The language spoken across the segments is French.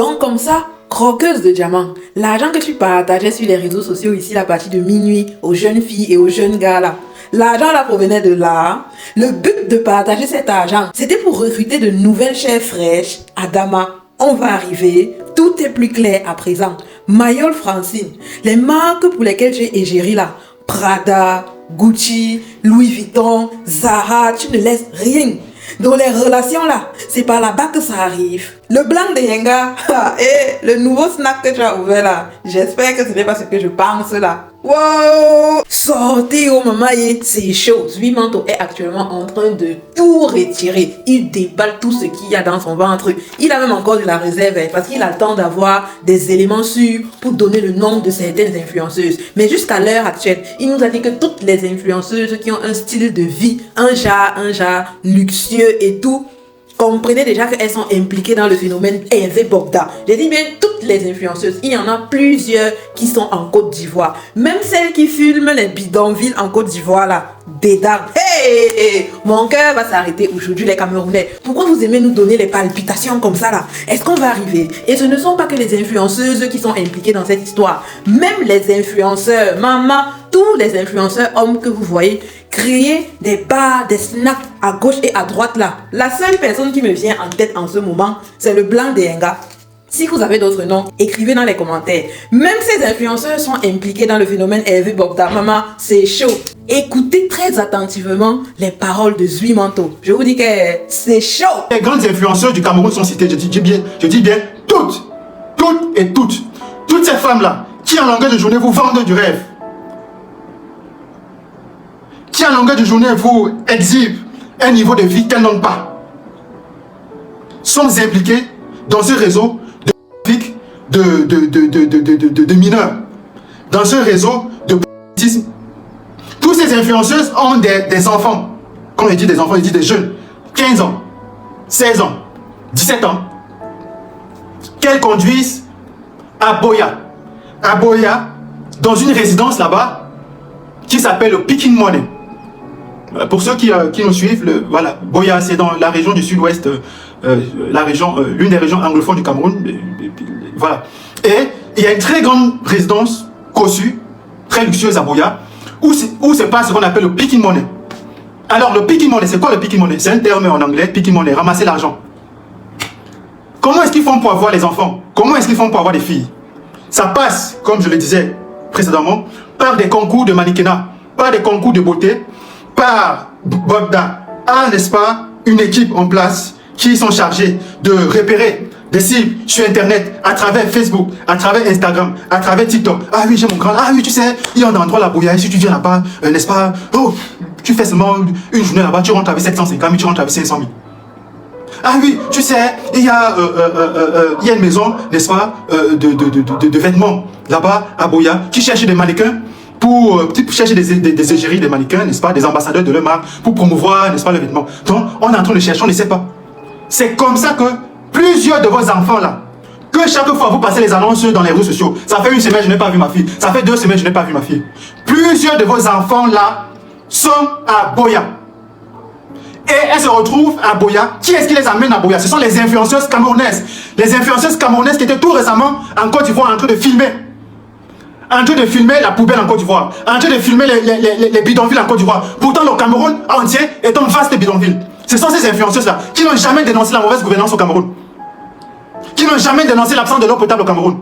Donc comme ça, croqueuse de diamants, l'argent que tu partageais sur les réseaux sociaux ici à partir de minuit aux jeunes filles et aux jeunes gars là, l'argent là provenait de là. Le but de partager cet argent, c'était pour recruter de nouvelles chairs fraîches. Adama, on va arriver, tout est plus clair à présent. Mayol Francine, les marques pour lesquelles tu es égérie là, Prada, Gucci, Louis Vuitton, Zara, tu ne laisses rien. Dans les relations là, c'est par là-bas que ça arrive. Le blanc de Yenga, et le nouveau snack que tu as ouvert là, j'espère que ce n'est pas ce que je pense là. Wow! Sortez au maman, c'est chaud. Zui Manto est actuellement en train de tout retirer. Il déballe tout ce qu'il y a dans son ventre. Il a même encore de la réserve parce qu'il attend d'avoir des éléments sûrs pour donner le nom de certaines influenceuses. Mais jusqu'à l'heure actuelle, il nous a dit que toutes les influenceuses qui ont un style de vie, un genre luxueux et tout, comprenez déjà qu'elles sont impliquées dans le phénomène Hervé Bogda. J'ai dit bien toutes les influenceuses. Il y en a plusieurs qui sont en Côte d'Ivoire. Même celles qui filment les bidonvilles en Côte d'Ivoire là. Dedans. Hey, mon cœur va s'arrêter aujourd'hui les Camerounais. Pourquoi vous aimez nous donner les palpitations comme ça là? Est-ce qu'on va arriver? Et ce ne sont pas que les influenceuses qui sont impliquées dans cette histoire. Même les influenceurs, maman, tous les influenceurs hommes que vous voyez créer des bars, des snacks à gauche et à droite là. La seule personne qui me vient en tête en ce moment, c'est le blanc de Yenga. Si vous avez d'autres noms, écrivez dans les commentaires. Même ces influenceurs sont impliqués dans le phénomène Hervé Bogda. Maman, c'est chaud. Écoutez très attentivement les paroles de Zui Manto. Je vous dis que c'est chaud. Les grandes influenceuses du Cameroun sont citées, je dis bien, toutes et toutes. Toutes ces femmes-là, qui en longueur de journée vous vendent du rêve. Qui en longueur de journée vous exhibe un niveau de vie qu'elles n'ont pas, sont impliqués dans ce réseau de mineurs, dans ce réseau de politisme. Tous ces influenceuses ont des enfants, quand on dit des enfants, on dit des jeunes, 15 ans, 16 ans, 17 ans, qu'elles conduisent à Boya, dans une résidence là-bas qui s'appelle le Picking Money. Pour ceux qui nous suivent, voilà, Boya, c'est dans la région du sud-ouest, l'une des régions anglophones du Cameroun. Voilà. Et il y a une très grande résidence cossue, très luxueuse à Boya, où se passe ce qu'on appelle le picking money. Alors, le picking money, c'est quoi le picking money? C'est un terme en anglais, picking money, ramasser l'argent. Comment est-ce qu'ils font pour avoir les enfants? Comment est-ce qu'ils font pour avoir des filles? Ça passe, comme je le disais précédemment, par des concours de mannequinat, par des concours de beauté, par Bogda a, n'est-ce pas, une équipe en place qui sont chargés de repérer des cibles sur Internet, à travers Facebook, à travers Instagram, à travers TikTok. Ah oui, j'ai mon grand. Ah oui, tu sais, il y a un endroit là-bas, si tu viens là-bas, n'est-ce pas, oh, tu fais seulement une journée là-bas, tu rentres avec 750 000, tu rentres avec 500 000. Ah oui, tu sais, il y a une maison, n'est-ce pas, de vêtements là-bas à Boya, qui cherche des mannequins pour chercher des égéries, des mannequins, n'est-ce pas, des ambassadeurs de leur marque, pour promouvoir, n'est-ce pas, le vêtement. Donc, on est en train de chercher, on ne sait pas. C'est comme ça que plusieurs de vos enfants là, que chaque fois vous passez les annonces dans les réseaux sociaux, ça fait une semaine je n'ai pas vu ma fille, ça fait 2 semaines je n'ai pas vu ma fille. Plusieurs de vos enfants là sont à Boya. Et elles se retrouvent à Boya. Qui est-ce qui les amène à Boya? Ce sont les influenceuses camerounaises. Les influenceuses camerounaises qui étaient tout récemment en Côte d'Ivoire en train de filmer. En train de filmer la poubelle en Côte d'Ivoire. En train de filmer les bidonvilles en Côte d'Ivoire. Pourtant le Cameroun entier est un vaste bidonville. Ce sont ces influenceuses-là qui n'ont jamais dénoncé la mauvaise gouvernance au Cameroun. Qui n'ont jamais dénoncé l'absence de l'eau potable au Cameroun.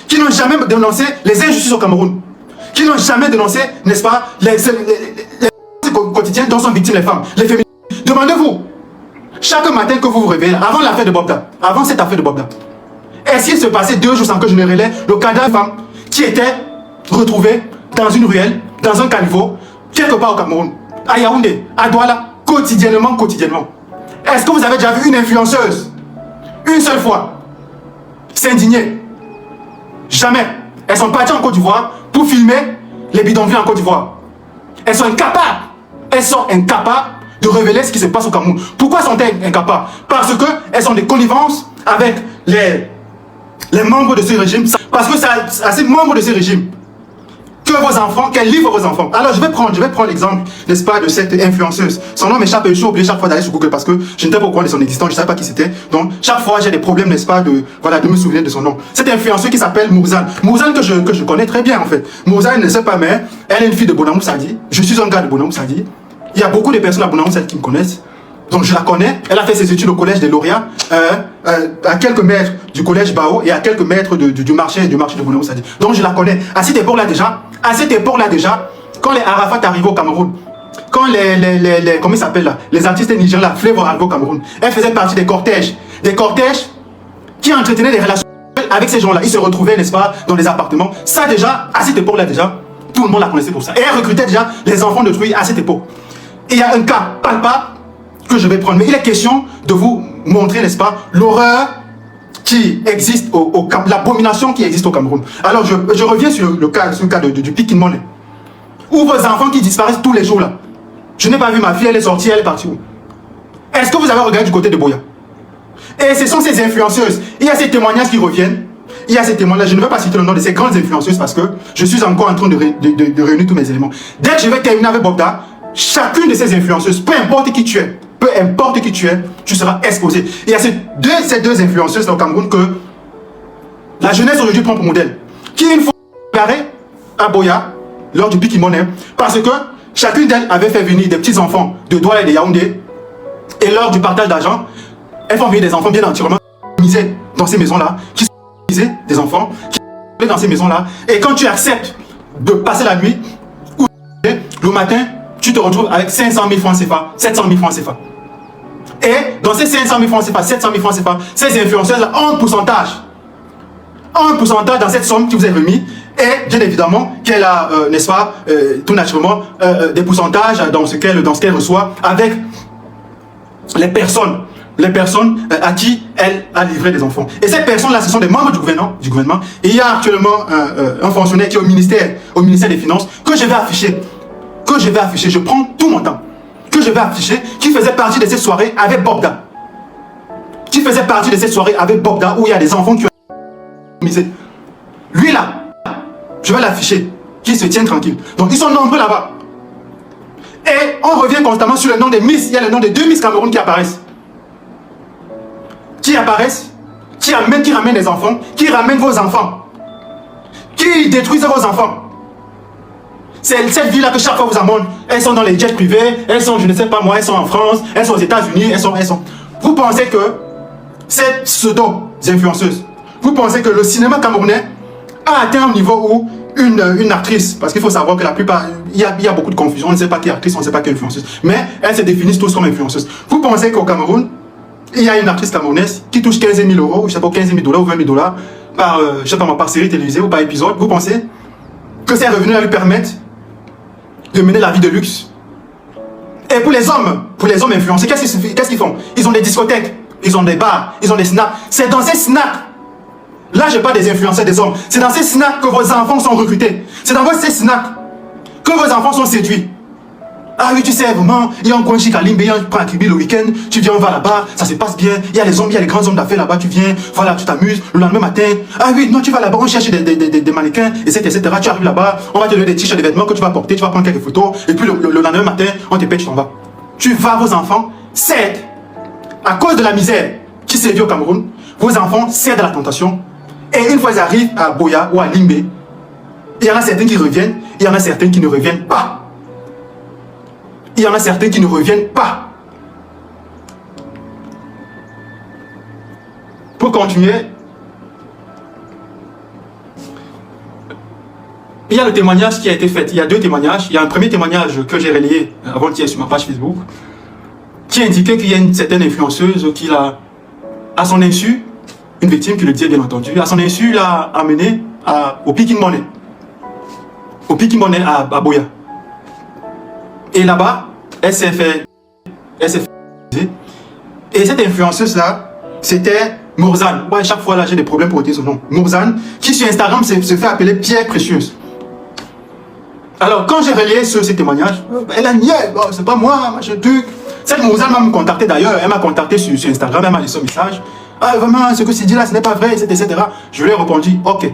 Qui n'ont jamais dénoncé les injustices au Cameroun. Qui n'ont jamais dénoncé, n'est-ce pas, les quotidiens dont sont victimes les femmes, les féminines. Demandez-vous, chaque matin que vous vous réveillez, avant l'affaire de Bogda, avant cette affaire de Bogda, est-ce qu'il se passait 2 jours sans que je ne relaie le cadavre de femme qui était retrouvée dans une ruelle, dans un caniveau, quelque part au Cameroun, à Yaoundé, à Douala, quotidiennement. Est-ce que vous avez déjà vu une influenceuse, une seule fois, s'indigner? Jamais. Elles sont parties en Côte d'Ivoire pour filmer les bidonvilles en Côte d'Ivoire. Elles sont incapables de révéler ce qui se passe au Cameroun. Pourquoi sont-elles incapables? Parce qu'elles sont des connivences avec les membres de ce régime. Parce que c'est ces membres de ce régime que vos enfants, qu'elle livre vos enfants. Alors je vais prendre l'exemple, n'est-ce pas, de cette influenceuse. Son nom m'échappe et je suis obligé chaque fois d'aller sur Google parce que je n'étais pas au courant de son existence, je ne savais pas qui c'était. Donc chaque fois j'ai des problèmes, n'est-ce pas, de me souvenir de son nom. Cette influenceuse qui s'appelle Mourzane. Mourzane que je connais très bien en fait. Mourzane, ne sait pas, mais elle est une fille de Bonamou Sadi. Je suis un gars de Bonamou Sadi. Il y a beaucoup de personnes à Bonamou Sadi qui me connaissent. Donc je la connais, elle a fait ses études au collège des lauréats, à quelques mètres du collège Bao et à quelques mètres du marché de Bonamou Sadi. Donc je la connais. À cette époque-là déjà, quand les Arafat arrivaient au Cameroun, quand comment ils s'appellent là, les artistes nigériens, Flavor arrivaient au Cameroun, elle faisait partie des cortèges qui entretenaient des relations avec ces gens-là. Ils se retrouvaient, n'est-ce pas, dans les appartements. Ça déjà, à cette époque-là déjà, tout le monde la connaissait pour ça. Et elle recrutait déjà les enfants de truie à cette époque. Et il y a un cas palpable que je vais prendre. Mais il est question de vous montrer, n'est-ce pas, l'horreur qui existe l'abomination qui existe au Cameroun. Alors, je reviens sur le cas du Picking Money. Ou vos enfants qui disparaissent tous les jours là. Je n'ai pas vu ma fille, elle est sortie, elle est partie où? Est-ce que vous avez regardé du côté de Boya? Et ce sont ces influenceuses. Il y a ces témoignages qui reviennent. Il y a ces témoignages. Je ne vais pas citer le nom de ces grandes influenceuses parce que je suis encore en train de réunir tous mes éléments. Dès que je vais terminer avec Bogda, chacune de ces influenceuses, peu importe qui tu es, tu seras exposé. Il y a ces deux influenceuses au Cameroun que la jeunesse aujourd'hui prend pour modèle. Qui une fois garé à Boya, lors du Picking Money, parce que chacune d'elles avait fait venir des petits-enfants de Douala et de Yaoundé, et lors du partage d'argent, elles font venir des enfants bien entièrement misés dans ces maisons-là, qui sont misés, des enfants, qui sont dans ces maisons-là, et quand tu acceptes de passer la nuit, ou le matin, tu te retrouves avec 500 000 francs CFA, 700 000 francs CFA. Et dans ces 500 000 francs CFA, 700 000 francs CFA, ces influenceurs ont un pourcentage dans cette somme qui vous est remis. Et bien évidemment qu'elle a, n'est-ce pas, tout naturellement, des pourcentages dans ce qu'elle reçoit avec les personnes à qui elle a livré des enfants. Et ces personnes-là, ce sont des membres du gouvernement. Et il y a actuellement un fonctionnaire qui est au ministère des Finances que je vais afficher. Je prends tout mon temps. Que je vais afficher, qui faisait partie de cette soirée avec Bogda. Où il y a des enfants qui ont misé. Lui là, je vais l'afficher, qui se tient tranquille. Donc ils sont nombreux là-bas. Et on revient constamment sur le nom des Miss. Il y a le nom de 2 Miss Cameroun qui apparaissent. Qui ramènent des enfants, qui ramènent vos enfants, qui détruisent vos enfants. C'est cette vie-là que chaque fois vous amène. Elles sont dans les jets privés, elles sont, je ne sais pas moi, elles sont en France, elles sont aux États-Unis, elles sont. Vous pensez que cette pseudo-influenceuse, vous pensez que le cinéma camerounais a atteint un niveau où une actrice, parce qu'il faut savoir que la plupart, il y a beaucoup de confusion, on ne sait pas qui est actrice, on ne sait pas qui est influenceuse, mais elles se définissent tous comme influenceuses. Vous pensez qu'au Cameroun, il y a une actrice camerounaise qui touche 15 000 euros, je sais pas, 15 000 $ ou 20 000 $ par série télévisée ou par épisode. Vous pensez que ces revenus-là lui permettent de mener la vie de luxe? Et pour les hommes influencés, qu'est-ce qu'ils font? Ils ont des discothèques, ils ont des bars, ils ont des snacks. C'est dans ces snacks, là je parle des influenceurs des hommes, c'est dans ces snacks que vos enfants sont recrutés. C'est dans ces snacks que vos enfants sont séduits. Ah oui, tu sais, vraiment, il y a un coin chic à Limbe, tu prends un Kribi le week-end, tu viens, on va là-bas, ça se passe bien, il y a les hommes, il y a les grands hommes d'affaires là-bas, tu viens, voilà, tu t'amuses, le lendemain matin, ah oui, non, tu vas là-bas, on cherche des mannequins, etc., tu arrives là-bas, on va te donner des t-shirts, des vêtements que tu vas porter, tu vas prendre quelques photos, et puis le lendemain matin, on te paie, tu t'en vas. Tu vas, vos enfants cèdent, à cause de la misère qui sévit au Cameroun, vos enfants cèdent à la tentation, et une fois ils arrivent à Boya ou à Limbe, il y en a certains qui reviennent, il y en a certains qui ne reviennent pas. Il y en a certains qui ne reviennent pas. Pour continuer, il y a le témoignage qui a été fait. Il y a 2 témoignages. Il y a un premier témoignage que j'ai relayé avant-hier sur ma page Facebook, qui indiquait qu'il y a une certaine influenceuse qui l'a, à son insu, une victime qui le dit bien entendu, à son insu, l'a amené au Picking Money. Au Picking Money à Boya. Et là-bas, elle s'est fait. Et cette influenceuse-là, c'était Mourzane. Ouais, chaque fois là, j'ai des problèmes pour dire son nom. Mourzane, qui sur Instagram se fait appeler Pierre Précieuse. Alors, quand j'ai relayé ces témoignages, elle a nié, bon, c'est pas moi, machin truc. Cette Mourzane m'a contacté d'ailleurs, elle m'a contacté sur Instagram, elle m'a laissé un message. Ah, vraiment, ce que c'est dit là, ce n'est pas vrai, etc. Je lui ai répondu, ok.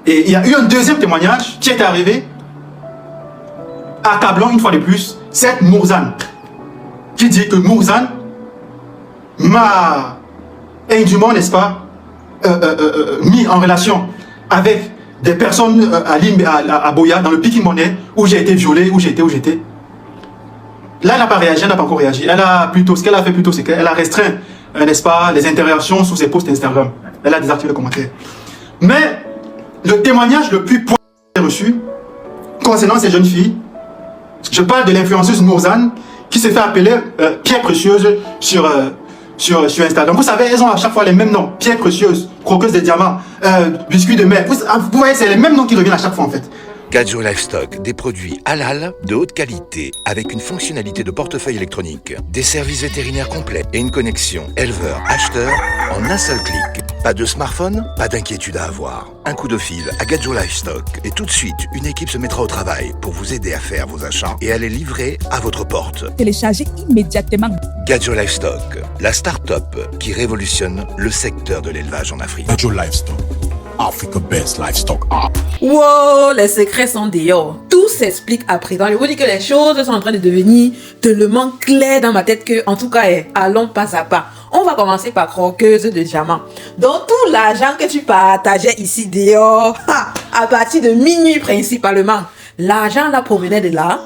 Et il y a eu un deuxième témoignage qui est arrivé, accablant une fois de plus, cette Mourzane, qui dit que Mourzane m'a indûment, n'est-ce pas, mis en relation avec des personnes à Boya, dans le Picking Money, où j'ai été violé, où j'étais. Là, elle n'a pas réagi, elle n'a pas encore réagi. Ce qu'elle a fait plutôt, c'est qu'elle a restreint, n'est-ce pas, les interactions sur ses posts Instagram. Elle a désactivé les commentaires. Mais le témoignage le plus poignant que j'ai reçu concernant ces jeunes filles, je parle de l'influenceuse Mourzane qui se fait appeler Pierre Précieuse sur Instagram. Vous savez, elles ont à chaque fois les mêmes noms. Pierre Précieuse, Croqueuse de diamants, Biscuit de mer. Vous voyez, c'est les mêmes noms qui reviennent à chaque fois en fait. Gadjo Livestock, des produits halal de haute qualité avec une fonctionnalité de portefeuille électronique, des services vétérinaires complets et une connexion éleveur-acheteur en un seul clic. Pas de smartphone, pas d'inquiétude à avoir. Un coup de fil à Gadjo Livestock et tout de suite, une équipe se mettra au travail pour vous aider à faire vos achats et à les livrer à votre porte. Téléchargez immédiatement Gadjo Livestock, la start-up qui révolutionne le secteur de l'élevage en Afrique. Gadjo Livestock, Africa Best Livestock App. Wow, les secrets sont dehors. Tout s'explique à présent. Je vous dis que les choses sont en train de devenir tellement claires dans ma tête que, en tout cas, allons pas à pas. On va commencer par Croqueuse de diamants. Donc, tout l'argent que tu partageais ici dehors, à partir de minuit principalement, l'argent là provenait de là.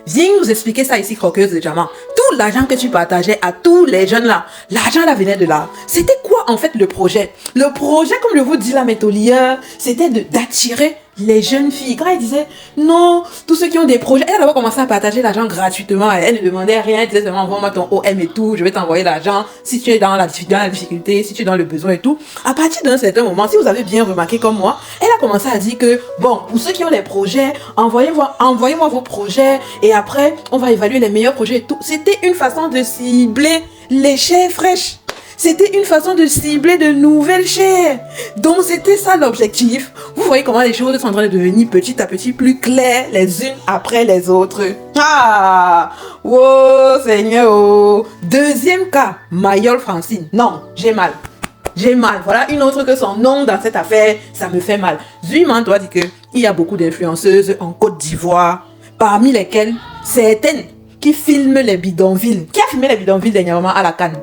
Viens nous expliquer ça ici, Croqueuse de diamants. Tout l'argent que tu partageais à tous les jeunes là, l'argent là venait de là. C'était quoi en fait le projet? Le projet, comme je vous dis la métolière, c'était d'attirer les jeunes filles. Quand elle disait non, tous ceux qui ont des projets, elle a d'abord commencé à partager l'argent gratuitement. Elle ne demandait rien, elle disait seulement envoie-moi ton OM et tout, je vais t'envoyer l'argent si tu es dans la difficulté, si tu es dans le besoin et tout. À partir d'un certain moment, si vous avez bien remarqué comme moi, elle a commencé à dire que bon, pour ceux qui ont des projets, envoyez-moi vos projets et après on va évaluer les meilleurs projets et tout. C'était une façon de cibler les chairs fraîches. C'était une façon de cibler de nouvelles chairs. Donc c'était ça l'objectif. Vous voyez comment les choses sont en train de devenir petit à petit plus claires les unes après les autres. Ah, oh Seigneur. Oh. Deuxième cas, Mayol Francine. Non, j'ai mal. Voilà une autre que son nom dans cette affaire, ça me fait mal. Zuiman doit dire qu'il y a beaucoup d'influenceuses en Côte d'Ivoire, parmi lesquelles certaines qui filment les bidonvilles. Qui a filmé les bidonvilles dernièrement à la Cannes?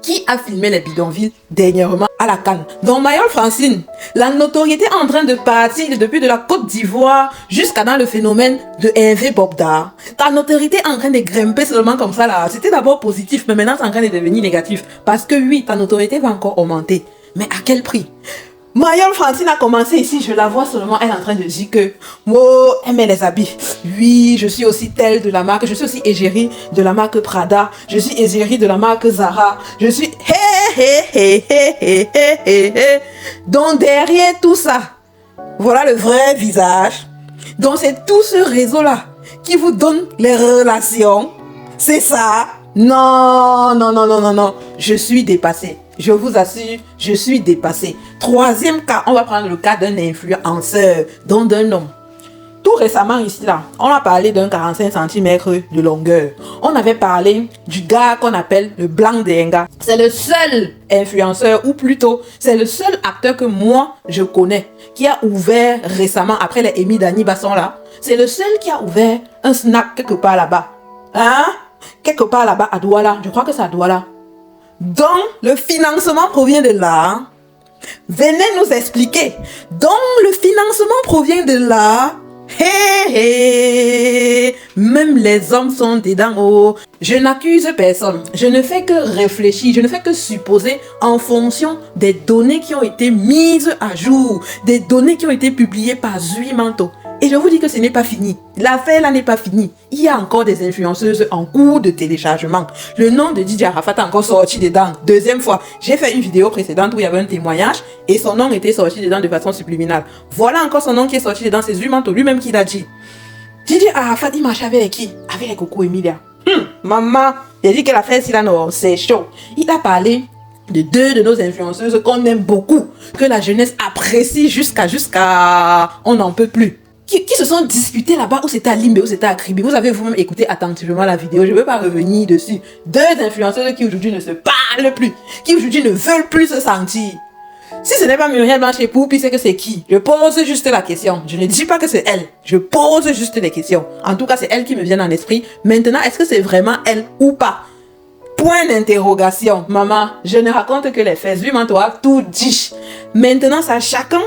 Qui a filmé les bidonvilles dernièrement à la Cannes? Dans Mayol Francine, la notoriété est en train de partir depuis de la Côte d'Ivoire jusqu'à dans le phénomène de Hervé Bobdar. Ta notoriété est en train de grimper seulement comme ça là. C'était d'abord positif, mais maintenant c'est en train de devenir négatif. Parce que oui, ta notoriété va encore augmenter. Mais à quel prix? Mayol Francine a commencé ici, je la vois seulement, elle est en train de dire que moi, elle met les habits. Oui, je suis aussi telle de la marque, je suis aussi égérie de la marque Prada, je suis égérie de la marque Zara, je suis Donc derrière tout ça, voilà le vrai visage. Donc c'est tout ce réseau-là qui vous donne les relations. C'est ça. Non. Je suis dépassée. Je vous assure, je suis dépassée. Troisième cas, on va prendre le cas d'un influenceur, donc d'un homme. Tout récemment ici là, on a parlé d'un 45 cm de longueur. On avait parlé du gars qu'on appelle le Blanc Denga. C'est le seul influenceur, ou plutôt, c'est le seul acteur que moi je connais qui a ouvert récemment, après les Emi Dani Basson là, c'est le seul qui a ouvert un snack quelque part là-bas. Hein? Quelque part là-bas à Douala. Je crois que c'est à Douala. Donc, le financement provient de là. Venez nous expliquer. Donc, le financement provient de là. Même les hommes sont dedans. Oh. Je n'accuse personne. Je ne fais que réfléchir. Je ne fais que supposer en fonction des données qui ont été mises à jour. Des données qui ont été publiées par Zuimanto. Et je vous dis que ce n'est pas fini. L'affaire là n'est pas finie. Il y a encore des influenceuses en cours de téléchargement. Le nom de Didier Arafat a encore sorti dedans. Deuxième fois, j'ai fait une vidéo précédente où il y avait un témoignage et son nom était sorti dedans de façon subliminale. Voilà encore son nom qui est sorti dedans. C'est Zuimanto lui-même qui l'a dit. Didier Arafat, il marchait avec qui? Avec les Coco Emilia. Maman, il a dit que l'affaire là, non, c'est chaud. Il a parlé de deux de nos influenceuses qu'on aime beaucoup, que la jeunesse apprécie jusqu'à on n'en peut plus. Qui se sont disputés là-bas, où c'était à Limbe, où c'était à Kribi. Vous avez vous-même écouté attentivement la vidéo, je ne veux pas revenir dessus. Deux influenceuses qui aujourd'hui ne se parlent plus, qui aujourd'hui ne veulent plus se sentir. Si ce n'est pas Muriel Blanche Poupi, c'est que c'est qui? Je pose juste la question. Je ne dis pas que c'est elle. Je pose juste les questions. En tout cas, c'est elle qui me vient en l'esprit. Maintenant, est-ce que c'est vraiment elle ou pas? Point d'interrogation. Maman, je ne raconte que les faits. Vu-moi toi, tout dit. Maintenant, c'est à chacun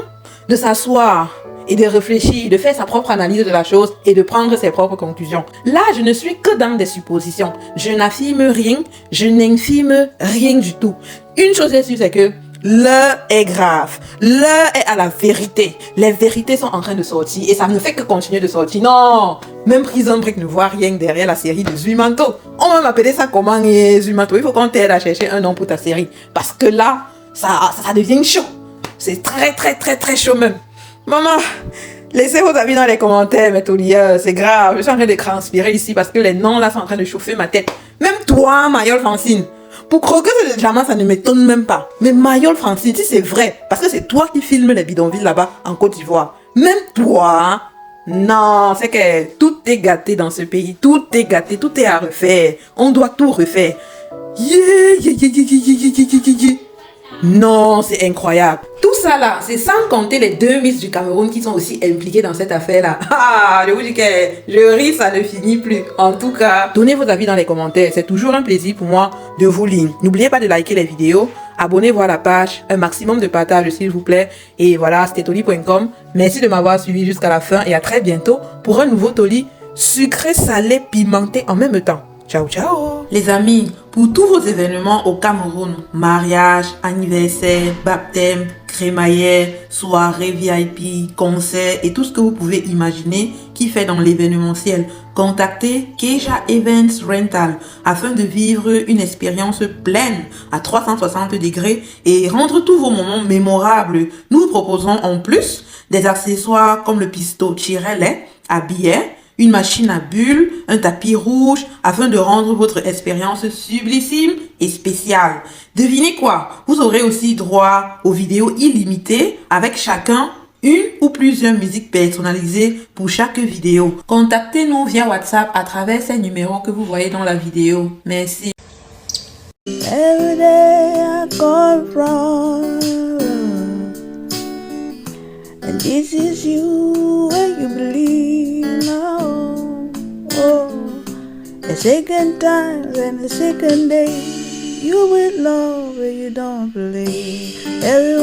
de s'asseoir et de réfléchir, de faire sa propre analyse de la chose et de prendre ses propres conclusions. Là, je ne suis que dans des suppositions. Je n'affirme rien, je n'infirme rien du tout. Une chose est sûre, c'est que l'heure est grave. L'heure est à la vérité. Les vérités sont en train de sortir et ça ne fait que continuer de sortir. Non, même Prison Break ne voit rien derrière la série de Zuimanto. On va m'appeler ça comment, Zuimanto? Il faut qu'on t'aide à chercher un nom pour ta série. Parce que là, ça devient chaud. C'est très chaud même. Maman, laissez vos avis dans les commentaires, mais Tolia, c'est grave. Je suis en train de transpirer ici parce que les noms là sont en train de chauffer ma tête. Même toi, Mayol Francine. Pour croquer ce diamant, ça ne m'étonne même pas. Mais Mayol Francine, si c'est vrai, parce que c'est toi qui filmes les bidonvilles là-bas en Côte d'Ivoire. Même toi, non, c'est que tout est gâté dans ce pays. Tout est gâté, tout est à refaire. On doit tout refaire. Non, c'est incroyable. Tout ça là, c'est sans compter les 2 Miss du Cameroun qui sont aussi impliquées dans cette affaire-là. Ah, je vous dis que je ris, ça ne finit plus. En tout cas, donnez vos avis dans les commentaires. C'est toujours un plaisir pour moi de vous lire. N'oubliez pas de liker les vidéos, abonnez-vous à la page, un maximum de partage s'il vous plaît. Et voilà, c'était toli.com. Merci de m'avoir suivi jusqu'à la fin et à très bientôt pour un nouveau Toli sucré, salé, pimenté en même temps. Ciao, ciao. Les amis, pour tous vos événements au Cameroun, mariage, anniversaire, baptême, crémaillère, soirée VIP, concert et tout ce que vous pouvez imaginer qui fait dans l'événementiel, contactez Keja Events Rental afin de vivre une expérience pleine à 360 degrés et rendre tous vos moments mémorables. Nous vous proposons en plus des accessoires comme le pistot tirelet à billets, une machine à bulles, un tapis rouge, afin de rendre votre expérience sublissime et spéciale. Devinez quoi? Vous aurez aussi droit aux vidéos illimitées avec chacun une ou plusieurs musiques personnalisées pour chaque vidéo. Contactez-nous via WhatsApp à travers ces numéros que vous voyez dans la vidéo. Merci. Every day I go wrong, and this is you when you believe now. Oh, the second time and the second day, you will love when you don't believe. Every